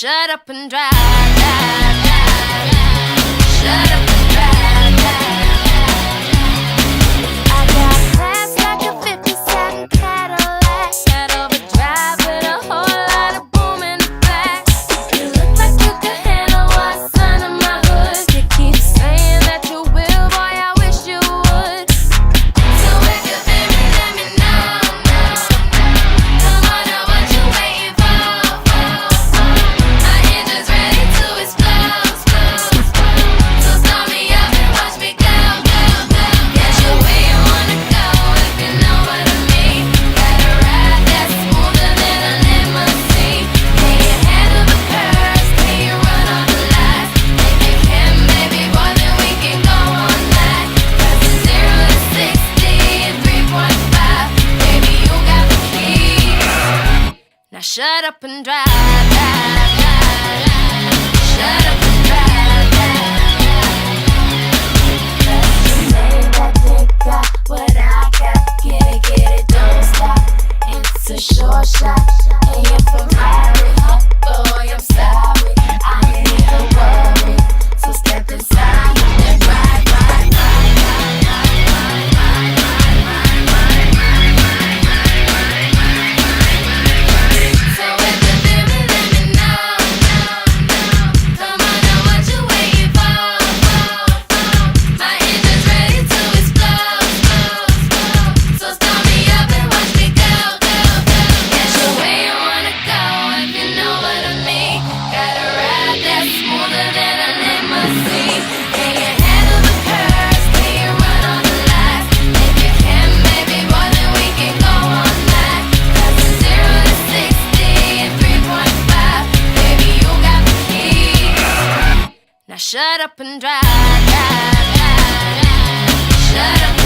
shut up and drive, drive, drive, drive. Shut up and drive, drive, drive. I got class like a 57 Cadillac, head over drive with a whole lot of boom in the back. You look like you could handle what's under my hood. You keep saying that you will, boy, I wish you would. So if you feel me, let me know. Come on, now what you waiting for? My engine's ready to explode. So start me up and watch me go, go, go. Get you where you wanna go, if you know what I mean. Got a ride that's smoother than a limousine. Can you handle the curves? Can you run all the lights? If you can, baby boy, then we can go all night. 'Cause it's 0 to 60 in 3.5. Baby, you got the key. Now shut up and drive, drive, drive, drive. Shut up and drive, drive, drive, drive. You made that dick got what I got. Get it, don't stop. It's a short shot, and you're Ferrari. Boy, I'm sorry, I ain't even worried. So step inside and ride, ride, ride, ride, ride, ride, ride, ride, ride, ride, ride, ride, ride. So if you feel me, let me know. Come on, now what you waiting for? My engine's ready to explode. So start me up and watch me go, go, go. Get you where you wanna go, if you know what I mean. Got a ride that's smoother than a limousine. Can you handle the curves? Can you run all the lights? If you can, baby boy, then we can go all night. 'Cause it's 0 to 60 in 3.5. Baby, you got the key. Now shut up and drive, drive, drive, drive. Shut up.